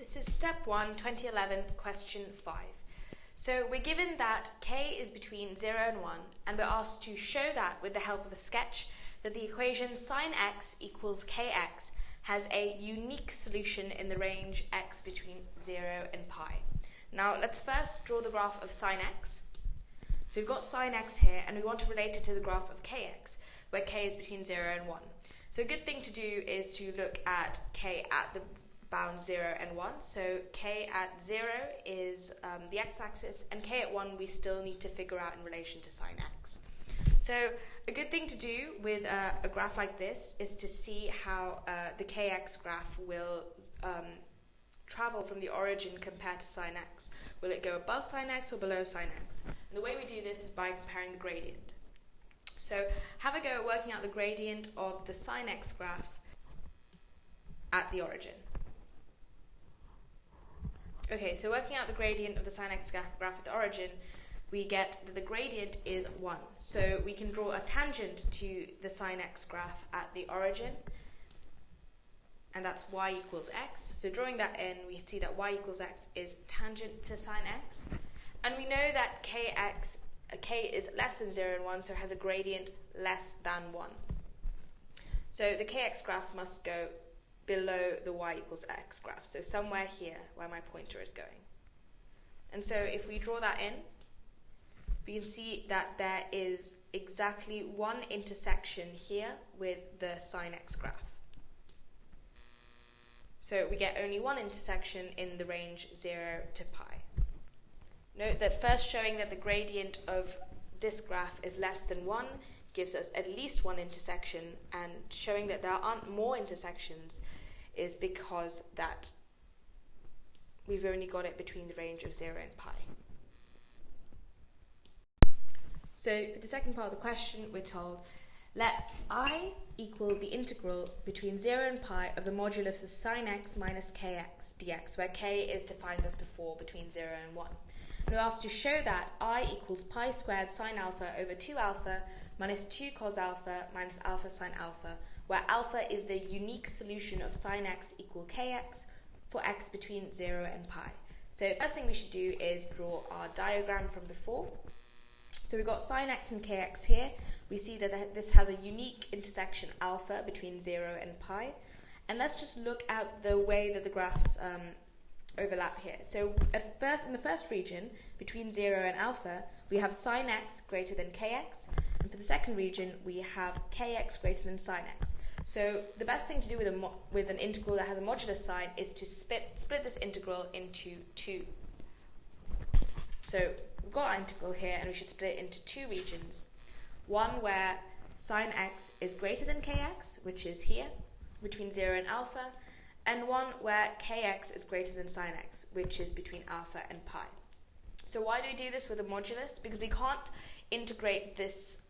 This is step 1, 2011, question 5. So we're given that k is between 0 and 1, and we're asked to show that with the help of a sketch that the equation sine x equals kx has a unique solution in the range x between 0 and pi. Now let's first draw the graph of sine x. So we've got sine x here, and we want to relate it to the graph of kx, where k is between 0 and 1. So a good thing to do is to look at k at the bounds 0 and 1. So k at 0 is the x-axis, and k at 1 we still need to figure out in relation to sine x. So a good thing to do with a graph like this is to see how the kx graph will travel from the origin compared to sine x. Will it go above sine x or below sine x? And the way we do this is by comparing the gradient. So have a go at working out the gradient of the sine x graph at the origin. Okay, so working out the gradient of the sine x graph at the origin, we get that the gradient is 1. So we can draw a tangent to the sine x graph at the origin, and that's y equals x. So drawing that in, we see that y equals x is tangent to sine x. And we know that k is less than 0 and 1, so it has a gradient less than 1. So the kx graph must go below the y equals x graph, so somewhere here where my pointer is going. And so if we draw that in, we can see that there is exactly one intersection here with the sine x graph. So we get only one intersection in the range 0 to pi. Note that first showing that the gradient of this graph is less than 1 gives us at least one intersection, and showing that there aren't more intersections is because that we've only got it between the range of 0 and pi. So for the second part of the question, we're told, let I equal the integral between 0 and pi of the modulus of sine x minus kx dx, where k is defined as before between 0 and 1. And we're asked to show that I equals pi squared sine alpha over 2 alpha minus 2 cos alpha minus alpha sine alpha, where alpha is the unique solution of sine x equal kx for x between 0 and pi. So first thing we should do is draw our diagram from before. So we've got sine x and kx here. We see that this has a unique intersection alpha between 0 and pi. And let's just look at the way that the graphs overlap here. So in the first region, between 0 and alpha, we have sine x greater than kx. And for the second region, we have kx greater than sine x. So the best thing to do with an integral that has a modulus sign is to split this integral into 2. So we've got our integral here, and we should split it into 2 regions. One where sine x is greater than kx, which is here, between 0 and alpha, and one where kx is greater than sine x, which is between alpha and pi. So why do we do this with a modulus? Because we can't integrate this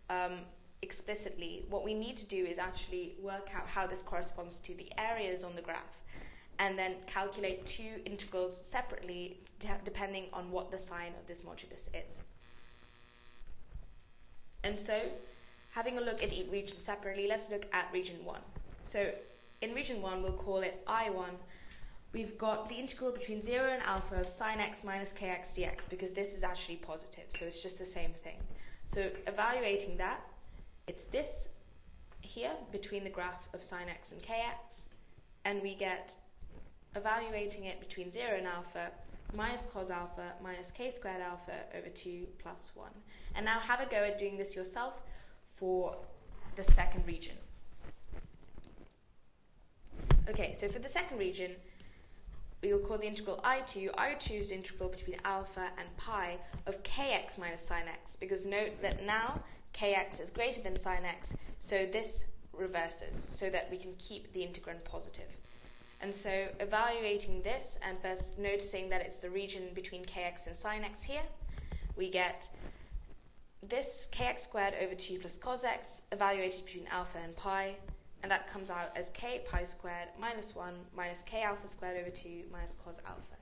explicitly. What we need to do is actually work out how this corresponds to the areas on the graph, and then calculate 2 integrals separately depending on what the sign of this modulus is. And so, having a look at each region separately, let's look at region 1. So in region 1, we'll call it I1. We've got the integral between 0 and alpha of sine x minus kx dx, because this is actually positive, so it's just the same thing. So evaluating that, it's this here between the graph of sine x and kx, and we get, evaluating it between 0 and alpha, minus cos alpha minus k squared alpha over 2 plus 1. And now have a go at doing this yourself for the second region. Okay, so for the second region, we will call the integral I2. I2 is the integral between alpha and pi of kx minus sine x, because note that now kx is greater than sine x, so this reverses, so that we can keep the integrand positive. And so evaluating this, and first noticing that it's the region between kx and sine x here, we get this kx squared over 2 plus cos x, evaluated between alpha and pi, and that comes out as k pi squared minus 1 minus k alpha squared over 2 minus cos alpha.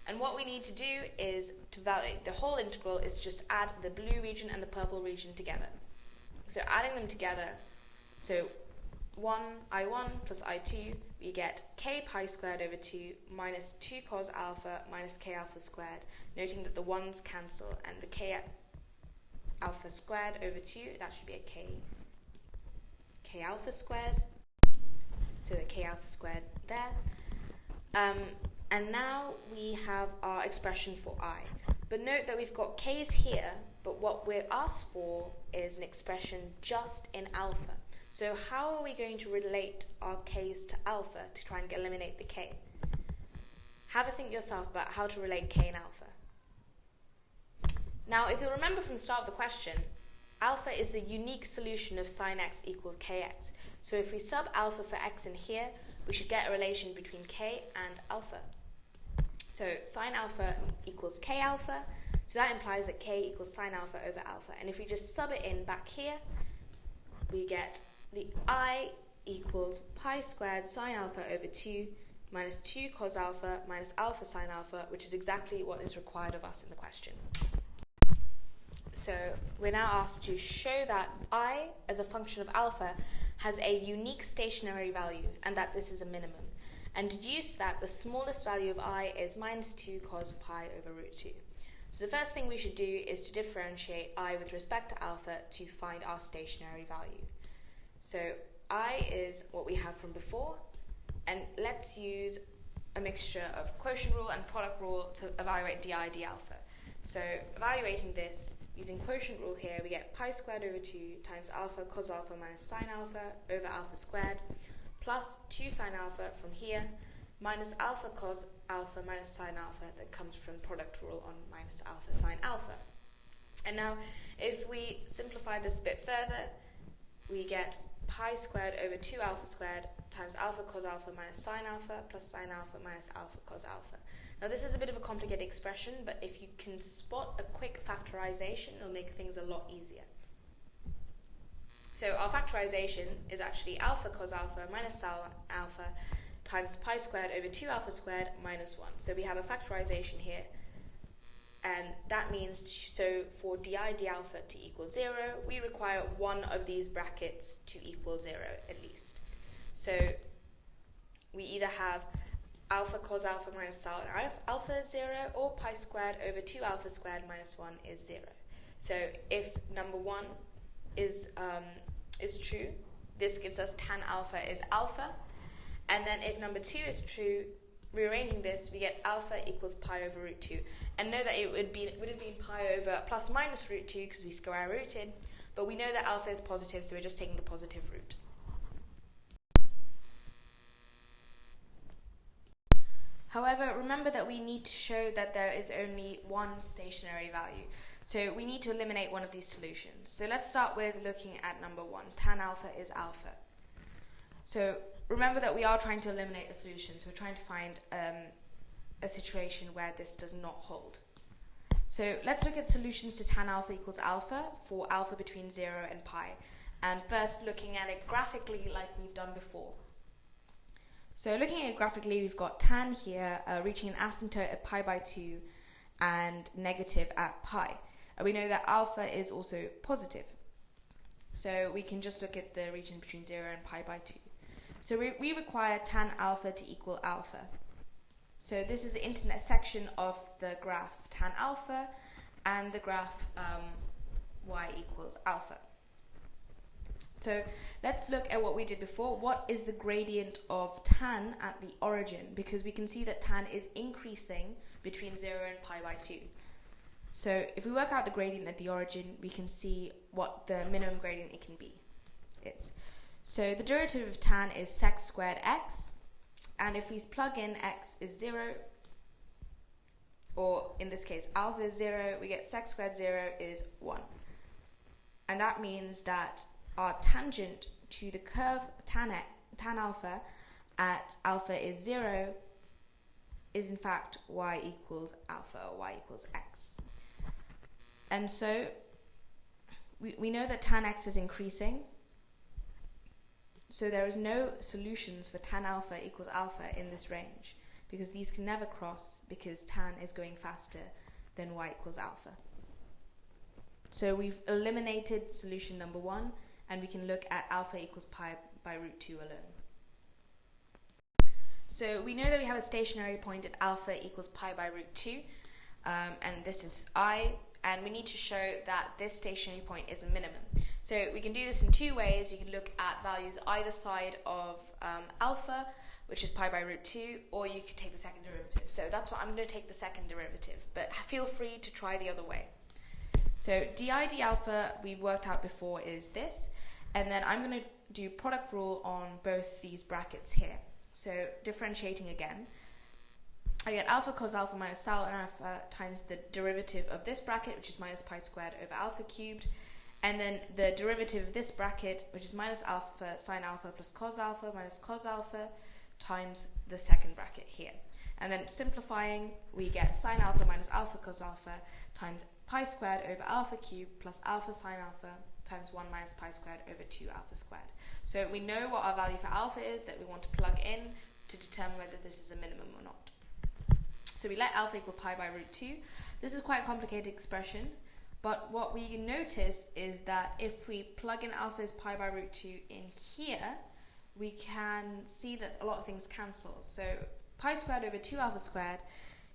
And what we need to do is to evaluate the whole integral is to just add the blue region and the purple region together. So adding them together, so I1 plus I2, we we get k pi squared over 2 minus 2 cos alpha minus k alpha squared, noting that the 1's cancel, and the k alpha squared over 2, that should be a k alpha squared, so the k alpha squared there. And now we have our expression for I. But note that we've got k's here, but what we're asked for is an expression just in alpha. So how are we going to relate our k's to alpha to try and eliminate the k? Have a think yourself about how to relate k and alpha. Now, if you'll remember from the start of the question, alpha is the unique solution of sine x equals kx. So if we sub alpha for x in here, we should get a relation between k and alpha. So sine alpha equals k alpha, so that implies that k equals sine alpha over alpha. And if we just sub it in back here, we get the I equals pi squared sine alpha over 2 minus 2 cos alpha minus alpha sine alpha, which is exactly what is required of us in the question. So we're now asked to show that I, as a function of alpha, has a unique stationary value, and that this is a minimum, and deduce that the smallest value of I is minus 2 cos pi over root 2. So the first thing we should do is to differentiate I with respect to alpha to find our stationary value. So I is what we have from before, and let's use a mixture of quotient rule and product rule to evaluate di d alpha. So evaluating this, using quotient rule here, we get pi squared over 2 times alpha cos alpha minus sine alpha over alpha squared, plus 2 sine alpha from here, minus alpha cos alpha minus sine alpha that comes from product rule on minus alpha sine alpha. And now, if we simplify this a bit further, we get pi squared over 2 alpha squared times alpha cos alpha minus sine alpha plus sine alpha minus alpha cos alpha. Now this is a bit of a complicated expression, but if you can spot a quick factorization, it'll make things a lot easier. So our factorization is actually alpha cos alpha minus sine alpha times pi squared over 2 alpha squared minus 1. So we have a factorization here, and that means, so for di d alpha to equal 0, we require one of these brackets to equal 0 at least. So we either have alpha cos alpha minus sine alpha is 0, or pi squared over 2 alpha squared minus 1 is 0. So if number 1 is true, this gives us tan alpha is alpha, and then if number 2 is true, rearranging this, we get alpha equals pi over root 2. And know that it would have been pi over plus minus root 2 because we square rooted, but we know that alpha is positive, so we're just taking the positive root. However, remember that we need to show that there is only one stationary value. So we need to eliminate one of these solutions. So let's start with looking at number 1. Tan alpha is alpha. So remember that we are trying to eliminate a solution. So we're trying to find a situation where this does not hold. So let's look at solutions to tan alpha equals alpha for alpha between 0 and pi. And first looking at it graphically like we've done before. So looking at it graphically, we've got tan here reaching an asymptote at pi by 2 and negative at pi. We know that alpha is also positive. So we can just look at the region between 0 and pi by 2. So we require tan alpha to equal alpha. So this is the intersection of the graph tan alpha and the graph y equals alpha. So let's look at what we did before. What is the gradient of tan at the origin? Because we can see that tan is increasing between 0 and pi by 2. So if we work out the gradient at the origin, we can see what the minimum gradient it can be. So the derivative of tan is sec squared x, and if we plug in x is 0, or in this case alpha is 0, we get sec squared 0 is 1. And that means that our tangent to the curve tan alpha at alpha is 0 is in fact y equals alpha, or y equals x. And so we know that tan x is increasing, so there is no solutions for tan alpha equals alpha in this range, because these can never cross because tan is going faster than y equals alpha. So we've eliminated solution number 1, and we can look at alpha equals pi by root 2 alone. So we know that we have a stationary point at alpha equals pi by root 2, and this is I, and we need to show that this stationary point is a minimum. So we can do this in two ways. You can look at values either side of alpha, which is pi by root 2, or you could take the second derivative. So that's what I'm going to take, the second derivative, but feel free to try the other way. So di d alpha we've worked out before is this, and then I'm going to do product rule on both these brackets here. So differentiating again, I get alpha cos alpha minus sin alpha times the derivative of this bracket, which is minus pi squared over alpha cubed, and then the derivative of this bracket, which is minus alpha sin alpha plus cos alpha minus cos alpha times the second bracket here. And then simplifying, we get sin alpha minus alpha cos alpha times pi squared over alpha cubed plus alpha sin alpha times 1 minus pi squared over 2 alpha squared. So we know what our value for alpha is that we want to plug in to determine whether this is a minimum or not. So we let alpha equal pi by root 2. This is quite a complicated expression, but what we notice is that if we plug in alpha as pi by root 2 in here, we can see that a lot of things cancel. So pi squared over 2 alpha squared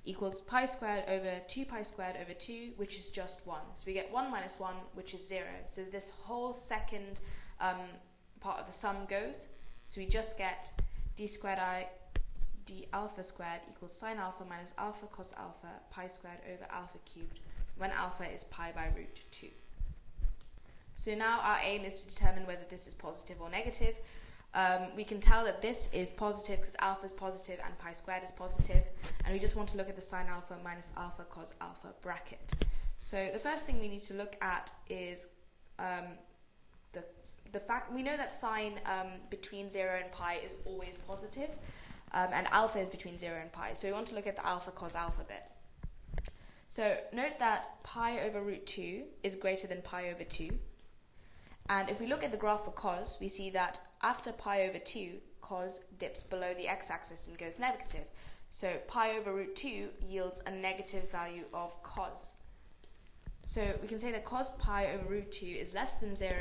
equals pi squared over 2 pi squared over 2, which is just 1. So we get 1 minus 1, which is 0. So this whole second part of the sum goes. So we just get d squared I d alpha squared equals sin alpha minus alpha cos alpha pi squared over alpha cubed, when alpha is pi by root 2. So now our aim is to determine whether this is positive or negative. We can tell that this is positive because alpha is positive and pi squared is positive, and we just want to look at the sin alpha minus alpha cos alpha bracket. So the first thing we need to look at is the fact we know that sine between 0 and pi is always positive, and alpha is between 0 and pi. So we want to look at the alpha cos alpha bit. So note that pi over root 2 is greater than pi over 2. And if we look at the graph for cos, we see that after pi over 2, cos dips below the x-axis and goes negative. So pi over root 2 yields a negative value of cos. So we can say that cos pi over root 2 is less than 0,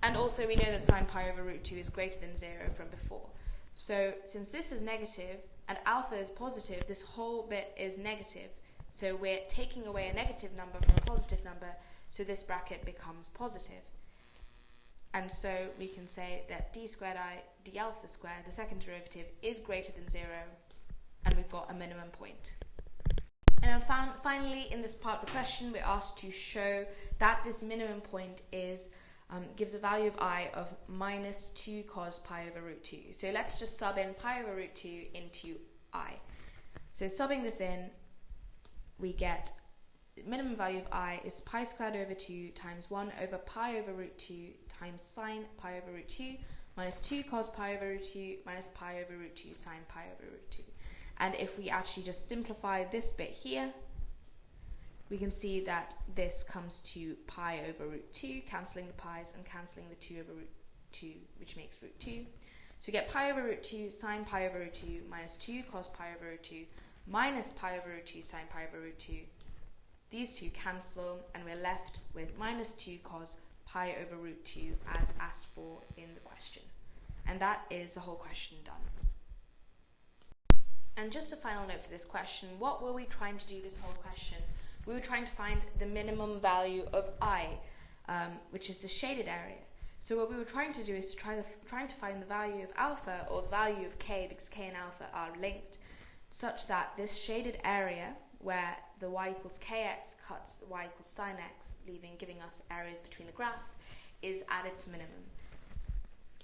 and also we know that sin pi over root 2 is greater than 0 from before. So since this is negative and alpha is positive, this whole bit is negative. So we're taking away a negative number from a positive number, so this bracket becomes positive. And so we can say that d squared I d alpha squared, the second derivative, is greater than 0, and we've got a minimum point. And then finally, in this part of the question, we're asked to show that this minimum point is gives a value of I of minus 2 cos pi over root 2. So let's just sub in pi over root 2 into I. So subbing this in, we get the minimum value of I is pi squared over 2 times 1 over pi over root 2 times sine pi over root 2 minus 2 cos pi over root 2 minus pi over root 2 sine pi over root 2. And if we actually just simplify this bit here, we can see that this comes to pi over root 2, cancelling the pi's and cancelling the 2 over root 2, which makes root 2. So we get pi over root 2 sine pi over root 2 minus 2 cos pi over root 2 minus pi over root 2 sine pi over root 2. These two cancel, and we're left with minus 2 cos pi over root 2 as asked for in the question. And that is the whole question done. And just a final note for this question, what were we trying to do this whole question? We were trying to find the minimum value of I, which is the shaded area. So what we were trying to do is trying to find the value of alpha, or the value of k, because k and alpha are linked, such that this shaded area, where the y equals kx cuts the y equals sin x, giving us areas between the graphs, is at its minimum.